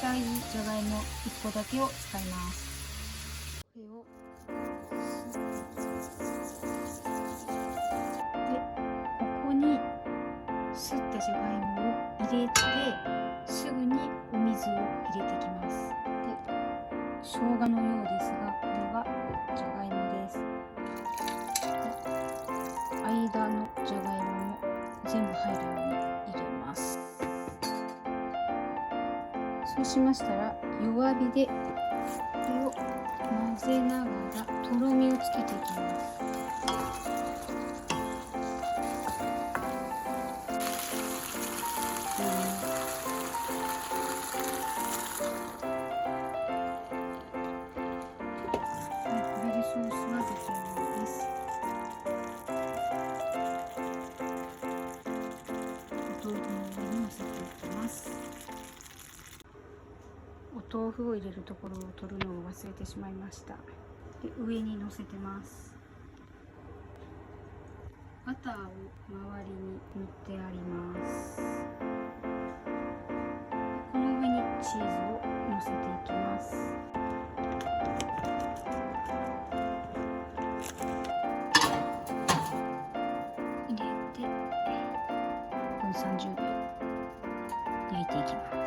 ちゃいいじゃがいも1個だけを使います。これをで、ここにすったじゃがいもを入れて、すぐにお水を入れてきます。で、生姜のようですが、これはじゃがいもです。間のじゃがいもも全部入るように入れます。そうしましたら弱火でこれを混ぜながらとろみをつけていきます。これでソースは出来上がりです。お豆腐の上にのせていきます。お豆腐を入れるところを取るのを忘れてしまいました。で、上にのせてます。バターを周りに塗ってあります。この上にチーズをのせていきます。入れて1分30秒焼いていきます。